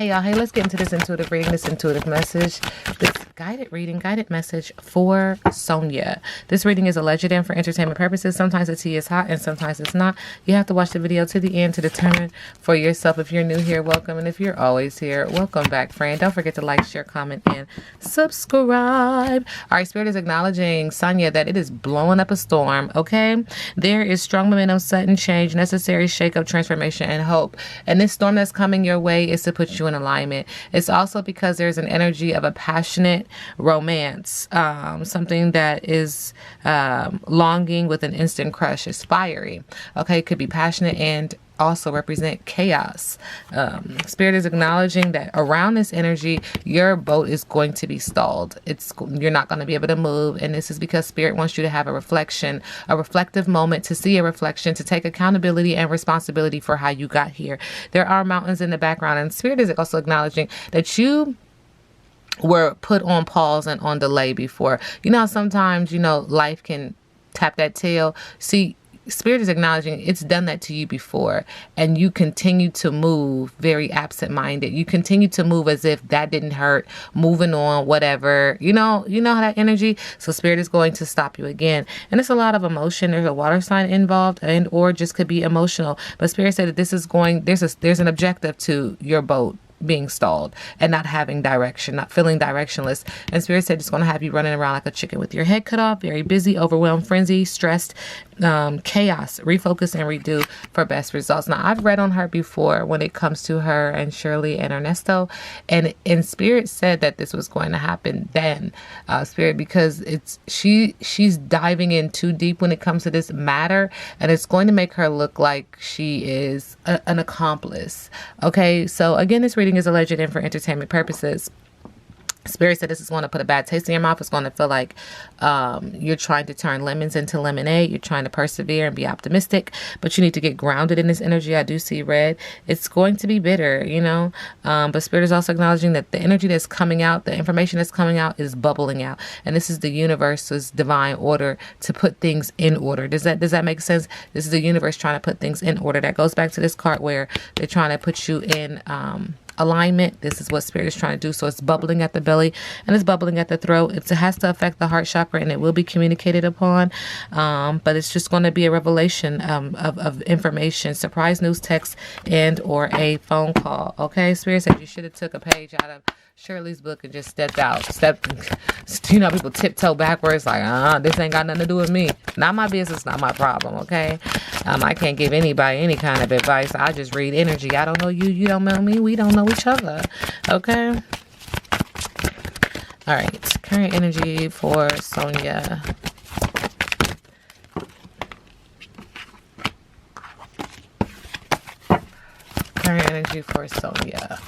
Hey y'all, hey, let's get into this intuitive reading, this intuitive message, this guided reading, guided message for Sonya. This reading is alleged and for entertainment purposes. Sometimes the tea is hot and sometimes it's not. You have to watch the video to the end to determine for yourself. If you're new here, welcome. And if you're always here, welcome back, friend. Don't forget to like, share, comment, and subscribe. All right, Spirit is acknowledging Sonya that it is blowing up a storm, okay? There is strong momentum, sudden change, necessary shake-up, transformation, and hope. And this storm that's coming your way is to put you in alignment. It's also because there's an energy of a passionate romance, something that is longing with an instant crush. It's fiery. Okay, it could be passionate and also represent chaos. Spirit is acknowledging that around this energy, your boat is going to be stalled. You're not going to be able to move. And this is because Spirit wants you to have a reflection, a reflective moment, to see a reflection, to take accountability and responsibility for how you got here. There are mountains in the background, and Spirit is also acknowledging that you were put on pause and on delay before. You know, sometimes, life can tap that tail. See, Spirit is acknowledging it's done that to you before, and you continue to move very absent-minded. You continue to move as if that didn't hurt, moving on, whatever. You know how that energy. So Spirit is going to stop you again, and it's a lot of emotion. There's a water sign involved, and or just could be emotional. But Spirit said that this is going. There's an objective to your boat being stalled and not having direction, not feeling directionless. And Spirit said it's going to have you running around like a chicken with your head cut off, very busy, overwhelmed, frenzy, stressed, chaos. Refocus and redo for best results. Now, I've read on her before when it comes to her and Shirley and Ernesto, and Spirit said that this was going to happen then, Spirit, because she's diving in too deep when it comes to this matter, and it's going to make her look like she is an accomplice. Okay, so again, this reading is alleged and for entertainment purposes. Spirit said this is going to put a bad taste in your mouth. It's going to feel like you're trying to turn lemons into lemonade. You're trying to persevere and be optimistic, but you need to get grounded in this energy. I do see red. It's going to be bitter, but Spirit is also acknowledging that the energy that's coming out, the information that's coming out is bubbling out. And this is the universe's divine order to put things in order. Does that make sense? This is the universe trying to put things in order. That goes back to this card where they're trying to put you in alignment. This is what Spirit is trying to do. So it's bubbling at the belly and it's bubbling at the throat. It has to affect the heart chakra, and it will be communicated upon. But it's just going to be a revelation of information, surprise news, text, and or a phone call. Okay, Spirit said you should have took a page out of Shirley's book and just stepped out. People tiptoe backwards like, this ain't got nothing to do with me. Not my business, not my problem, okay? I can't give anybody any kind of advice. I just read energy. I don't know you, you don't know me, we don't know each other, okay? All right, current energy for Sonya. Current energy for Sonya.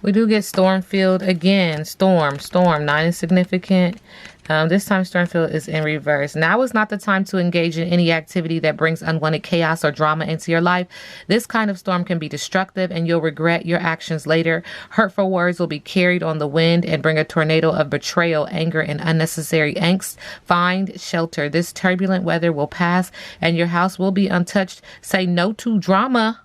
We do get storm field again. Storm. 9 is significant. This time storm field is in reverse. Now is not the time to engage in any activity that brings unwanted chaos or drama into your life. This kind of storm can be destructive and you'll regret your actions later. Hurtful words will be carried on the wind and bring a tornado of betrayal, anger, and unnecessary angst. Find shelter. This turbulent weather will pass and your house will be untouched. Say no to drama.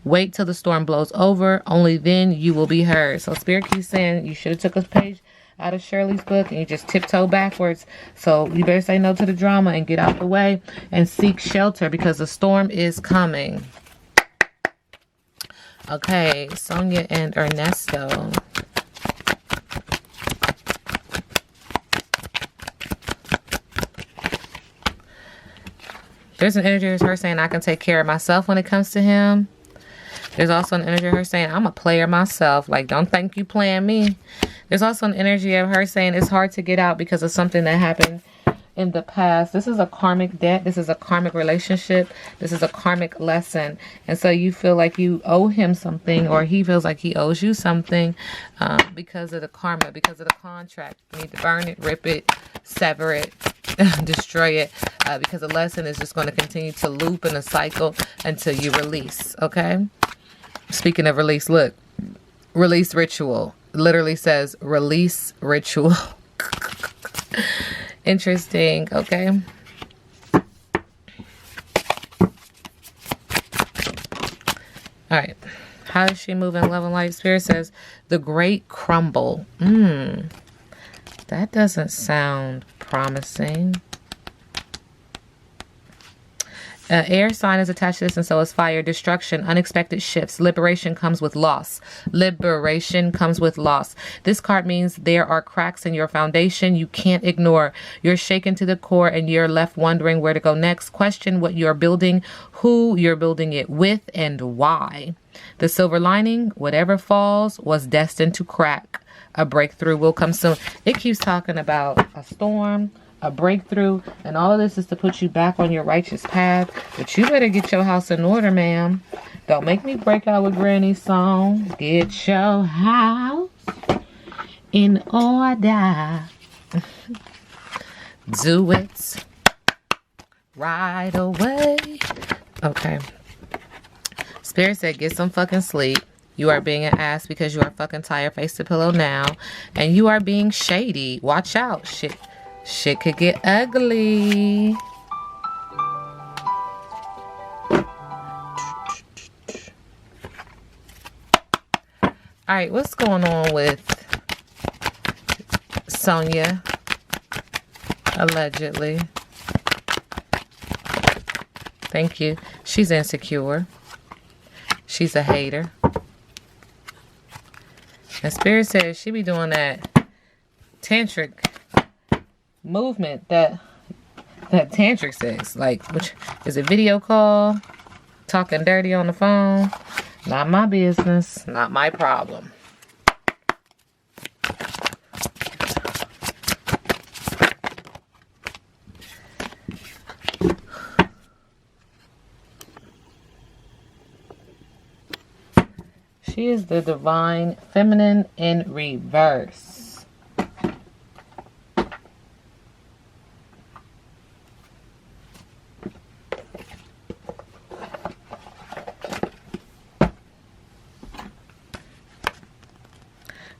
Wait till the storm blows over. Only then you will be heard. So Spirit keeps saying you should have took a page out of Shirley's book and you just tiptoe backwards. So you better say no to the drama and get out the way and seek shelter because the storm is coming. Okay, Sonya and Ernesto. There's an energy of her saying I can take care of myself when it comes to him. There's also an energy of her saying, I'm a player myself. Like, don't think you playing me. There's also an energy of her saying it's hard to get out because of something that happened in the past. This is a karmic debt. This is a karmic relationship. This is a karmic lesson. And so you feel like you owe him something, or he feels like he owes you something because of the karma, because of the contract. You need to burn it, rip it, sever it, destroy it, because the lesson is just going to continue to loop in a cycle until you release. Okay. Speaking of release, look, release ritual literally says release ritual. Interesting. Okay. All right. How is she moving? Love and light. Spirit says the great crumble. That doesn't sound promising. Air sign is attached to this, and so is fire. Destruction, unexpected shifts. Liberation comes with loss. Liberation comes with loss. This card means there are cracks in your foundation you can't ignore. You're shaken to the core and you're left wondering where to go next. Question what you're building, who you're building it with, and why. The silver lining, whatever falls was destined to crack. A breakthrough will come soon. It keeps talking about a storm, a breakthrough, and all of this is to put you back on your righteous path. But you better get your house in order, ma'am. Don't make me break out with Granny's song. Get your house in order. Do it right away. Okay. Spirit said, get some fucking sleep. You are being an ass because you are fucking tired. Face the pillow now. And you are being shady. Watch out. Shit could get ugly. Alright, what's going on with Sonya? Allegedly. Thank you. She's insecure. She's a hater. And Spirit says she be doing that tantric movement, that tantric sex. Like, which is a video call, talking dirty on the phone. Not my business. Not my problem. She is the divine feminine in reverse.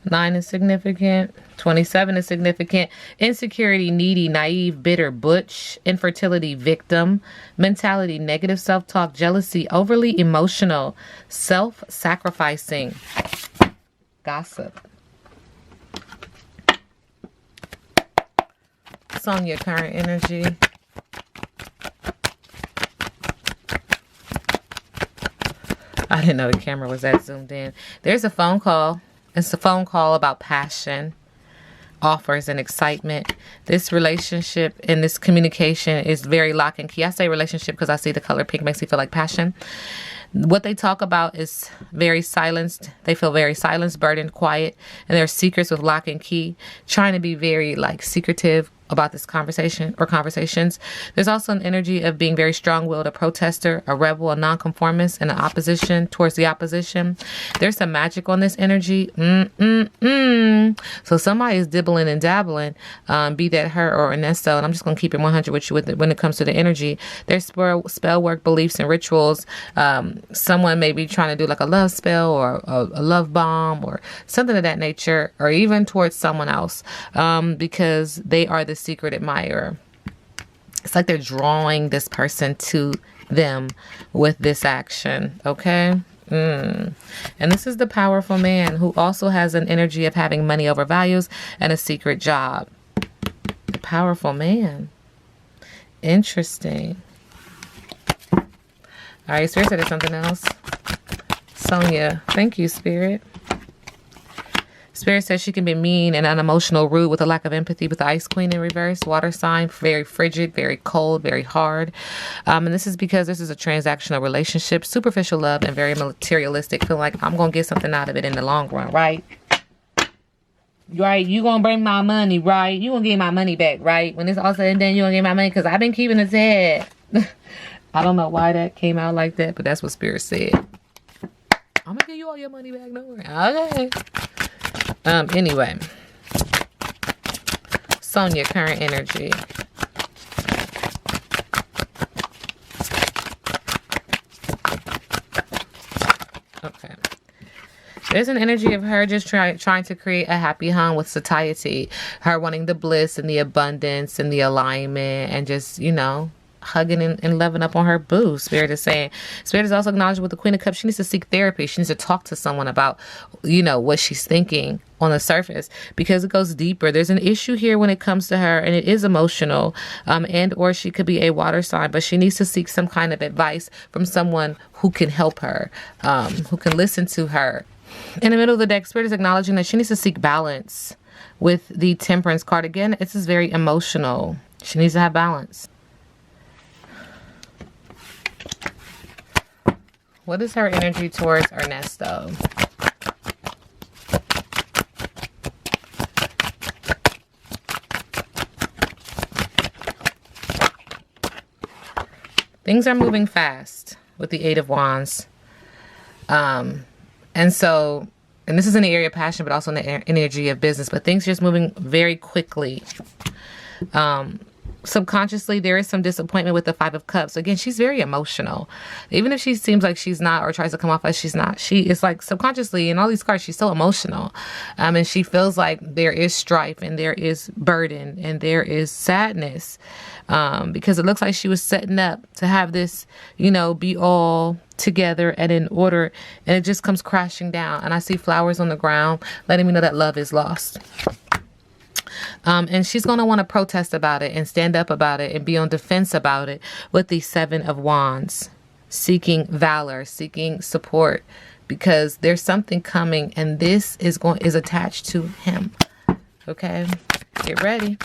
Nine is significant. 27 is significant. Insecurity, needy, naive, bitter, butch. Infertility, victim. Mentality, negative self-talk, jealousy, overly emotional, self-sacrificing, gossip. Sonya, current energy. I didn't know the camera was that zoomed in. There's a phone call. It's a phone call about passion, offers, and excitement. This relationship and this communication is very lock and key. I say relationship because I see the color pink makes me feel like passion. What they talk about is very silenced. They feel very silenced, burdened, quiet, and they're secrets with lock and key, trying to be very like secretive about this conversation or conversations. There's also an energy of being very strong-willed, a protester, a rebel, a nonconformist, and an opposition towards the opposition. There's some magic on this energy. So somebody is dibbling and dabbling, be that her or Ernesto, and I'm just going to keep it 100 with you when it comes to the energy. There's spell work, beliefs, and rituals. Someone may be trying to do like a love spell or a love bomb or something of that nature, or even towards someone else, because they are the secret admirer. It's like they're drawing this person to them with this action. Okay. And this is the powerful man who also has an energy of having money over values and a secret job. The powerful man. Interesting. All right, Spirit said there's something else. Sonya, thank you, Spirit. Spirit says she can be mean and unemotional, rude, with a lack of empathy, with the Ice Queen in reverse. Water sign, very frigid, very cold, very hard. And this is because this is a transactional relationship, superficial love, and very materialistic. Feel like I'm going to get something out of it in the long run, right? Right? You going to bring my money, right? You going to get my money back, right? When it's all said and done, you going to get my money because I've been keeping his head. I don't know why that came out like that, but that's what Spirit said. I'm going to give you all your money back, don't worry. Okay. Anyway, Sonya, current energy. There's an energy of her just trying to create a happy home with satiety. Her wanting the bliss and the abundance and the alignment and just, you know, hugging and loving up on her boo. Spirit is saying. Spirit is also acknowledging with the Queen of Cups. She needs to seek therapy. She needs to talk to someone about, you know, what she's thinking on the surface, because it goes deeper. There's an issue here when it comes to her, and it is emotional, and or she could be a water sign, but she needs to seek some kind of advice from someone who can help her, who can listen to her. In the middle of the deck, Spirit is acknowledging that she needs to seek balance with the Temperance card. Again, this is very emotional. She needs to have balance. What is her energy towards Ernesto? Things are moving fast with the Eight of Wands. And this is in the area of passion, but also in the energy of business. But things just moving very quickly. Subconsciously, there is some disappointment with the Five of Cups. Again, she's very emotional. Even if she seems like she's not, or tries to come off as she's not, she is like subconsciously in all these cards, she's so emotional. And she feels like there is strife and there is burden and there is sadness. Because it looks like she was setting up to have this, you know, be all together and in order, and it just comes crashing down. And I see flowers on the ground letting me know that love is lost. And she's going to want to protest about it and stand up about it and be on defense about it with the Seven of Wands, seeking valor, seeking support, because there's something coming, and this is attached to him. Okay, get ready.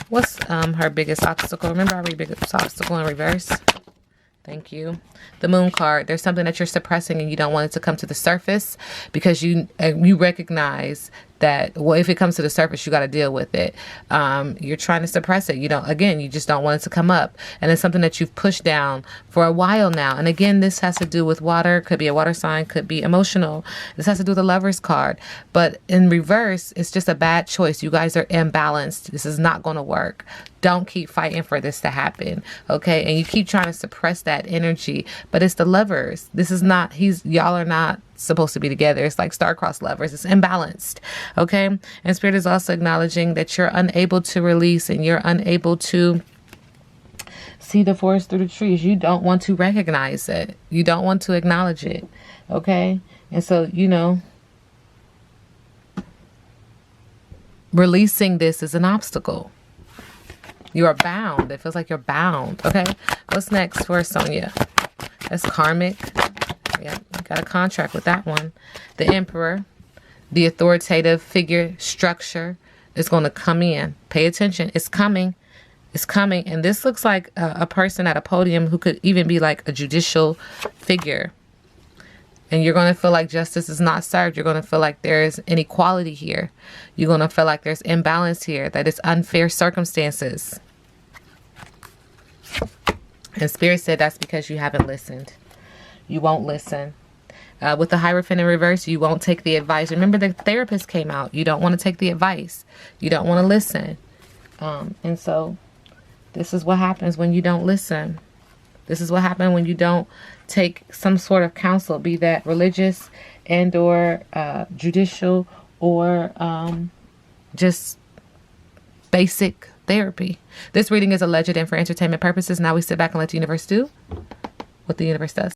What's her biggest obstacle? Remember, I read biggest obstacle in reverse. Thank you. The Moon card. There's something that you're suppressing and you don't want it to come to the surface, because you recognize that, well, if it comes to the surface, you got to deal with it. You're trying to suppress it. You just don't want it to come up. And it's something that you've pushed down for a while now. And again, this has to do with water. Could be a water sign, could be emotional. This has to do with the Lover's card. But in reverse, it's just a bad choice. You guys are imbalanced. This is not going to work. Don't keep fighting for this to happen. Okay. And you keep trying to suppress that energy, but it's the Lovers. This is not, y'all are not supposed to be together. It's like star-crossed lovers. It's imbalanced. Okay. And Spirit is also acknowledging that you're unable to release and you're unable to see the forest through the trees. You don't want to recognize it. You don't want to acknowledge it. Okay. And so, you know, releasing this is an obstacle. You are bound. It feels like you're bound. Okay. What's next for Sonya? That's karmic. Yeah, got a contract with that one. The Emperor, the authoritative figure structure is going to come in. Pay attention. It's coming. It's coming. And this looks like a person at a podium who could even be like a judicial figure. And you're going to feel like justice is not served. You're going to feel like there's inequality here. You're going to feel like there's imbalance here, that it's unfair circumstances. And Spirit said that's because you haven't listened. You won't listen. With the Hierophant in reverse, you won't take the advice. Remember, the therapist came out. You don't want to take the advice. You don't want to listen. And so this is what happens when you don't listen. This is what happens when you don't take some sort of counsel, be that religious and or judicial or just basic therapy. This reading is alleged and for entertainment purposes. Now we sit back and let the universe do what the universe does.